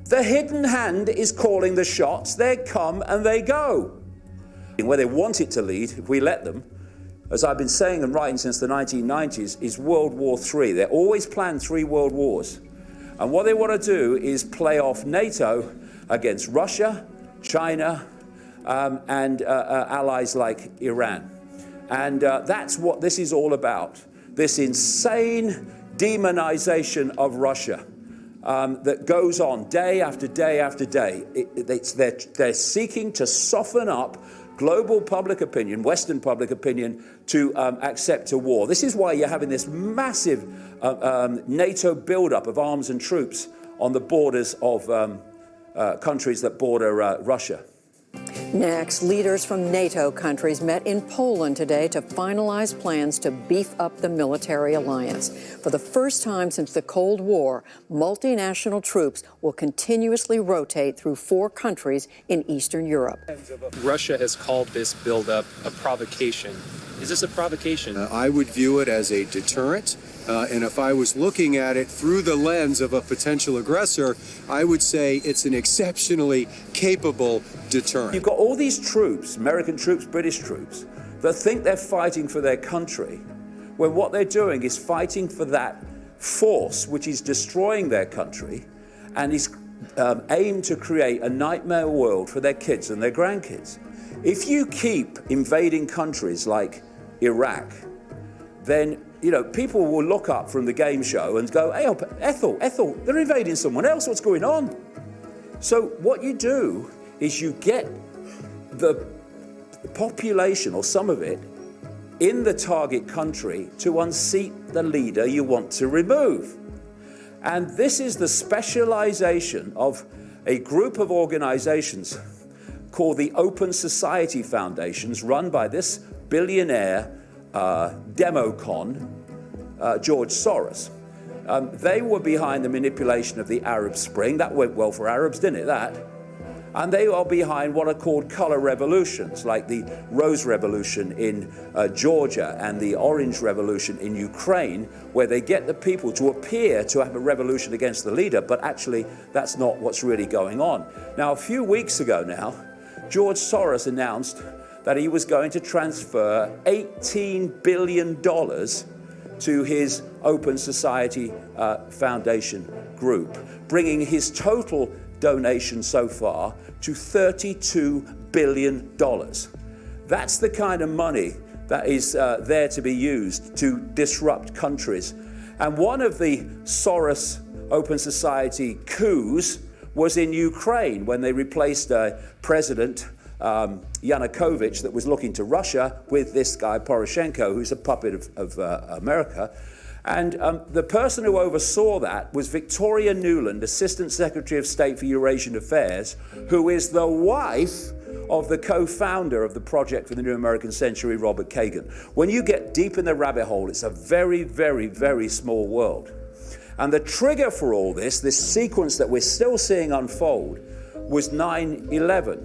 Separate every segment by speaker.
Speaker 1: The hidden hand is calling the shots. They come and they go. Where they want it to lead, if we let them, as I've been saying and writing since the 1990s, is World War III. They always plan 3 world wars. And what they want to do is play off NATO against Russia, China, and allies like Iran. And that's what this is all about. This insane demonization of Russia that goes on day after day after day. They're seeking to soften up global public opinion, Western public opinion, to accept a war. This is why you're having this massive NATO buildup of arms and troops on the borders of countries that border Russia.
Speaker 2: Next, leaders from NATO countries met in Poland today to finalize plans to beef up the military alliance. For the first time since the Cold War, multinational troops will continuously rotate through 4 countries in Eastern Europe.
Speaker 3: Russia has called this buildup a provocation. Is this a provocation?
Speaker 4: I would view it as a deterrent. And if I was looking at it through the lens of a potential aggressor, I would say it's an exceptionally capable deterrent.
Speaker 1: You've got all these troops, American troops, British troops, that think they're fighting for their country, when what they're doing is fighting for that force which is destroying their country and is aimed to create a nightmare world for their kids and their grandkids. If you keep invading countries like Iraq, then people will look up from the game show and go, hey, Ethel, they're invading someone else. What's going on? So what you do is you get the population, or some of it, in the target country to unseat the leader you want to remove. And this is the specialization of a group of organizations called the Open Society Foundations, run by this billionaire democon, George Soros. They were behind the manipulation of the Arab Spring. That went well for Arabs, didn't it, that? And they are behind what are called color revolutions, like the Rose Revolution in Georgia and the Orange Revolution in Ukraine, where they get the people to appear to have a revolution against the leader, but actually that's not what's really going on. Now, a few weeks ago now, George Soros announced that he was going to transfer $18 billion to his Open Society Foundation group, bringing his total donation so far to $32 billion. That's the kind of money that is there to be used to disrupt countries. And one of the Soros Open Society coups was in Ukraine, when they replaced President Yanukovych, that was looking to Russia, with this guy Poroshenko, who's a puppet of America. And the person who oversaw that was Victoria Nuland, Assistant Secretary of State for Eurasian Affairs, who is the wife of the co-founder of the Project for the New American Century, Robert Kagan. When you get deep in the rabbit hole, it's a very, very, very small world. And the trigger for all this sequence that we're still seeing unfold, was 9/11.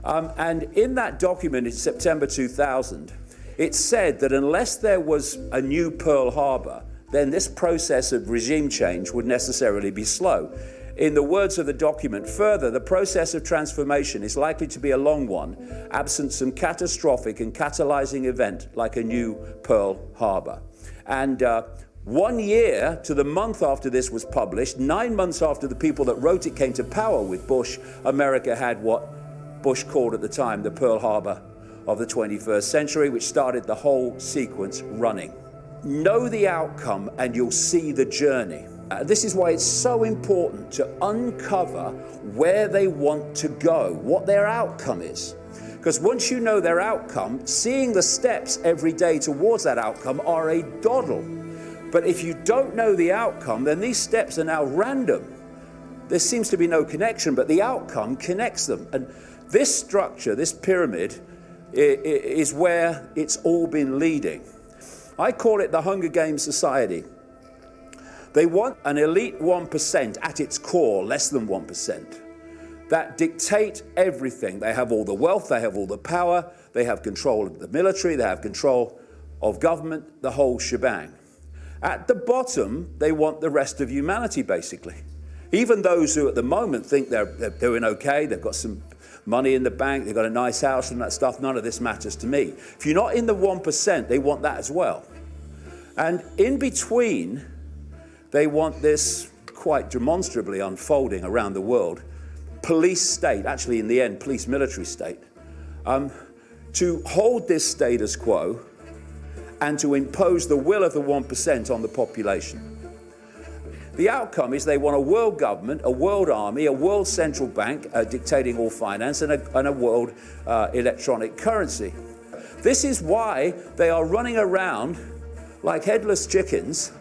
Speaker 1: And in that document in September 2000, it said that unless there was a new Pearl Harbor, then this process of regime change would necessarily be slow. In the words of the document, further, the process of transformation is likely to be a long one, absent some catastrophic and catalyzing event like a new Pearl Harbor. And 1 year to the month after this was published, 9 months after the people that wrote it came to power with Bush, America had what Bush called at the time the Pearl Harbor of the 21st century, which started the whole sequence running. Know the outcome and you'll see the journey. This is why it's so important to uncover where they want to go, what their outcome is. Because once you know their outcome, seeing the steps every day towards that outcome are a doddle. But if you don't know the outcome, then these steps are now random. There seems to be no connection, but the outcome connects them. And this structure, this pyramid, is where it's all been leading. I call it the Hunger Games society. They want an elite 1% at its core, less than 1%, that dictate everything. They have all the wealth, they have all the power, they have control of the military, they have control of government, the whole shebang. At the bottom, they want the rest of humanity, basically. Even those who at the moment think they're doing okay, they've got some money in the bank, they've got a nice house and that stuff, none of this matters to me. If you're not in the 1%, they want that as well. And in between, they want this quite demonstrably unfolding around the world, police state, actually in the end, police military state, to hold this status quo and to impose the will of the 1% on the population. The outcome is they want a world government, a world army, a world central bank dictating all finance, and a world electronic currency. This is why they are running around like headless chickens,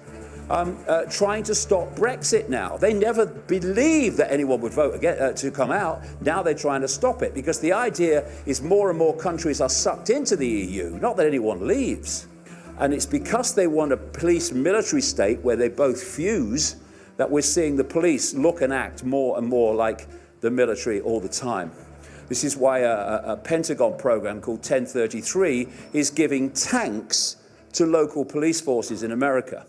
Speaker 1: trying to stop Brexit now. They never believed that anyone would vote again, to come out. Now they're trying to stop it because the idea is more and more countries are sucked into the EU, not that anyone leaves. And it's because they want a police military state where they both fuse that we're seeing the police look and act more and more like the military all the time. This is why a Pentagon program called 1033 is giving tanks to local police forces in America.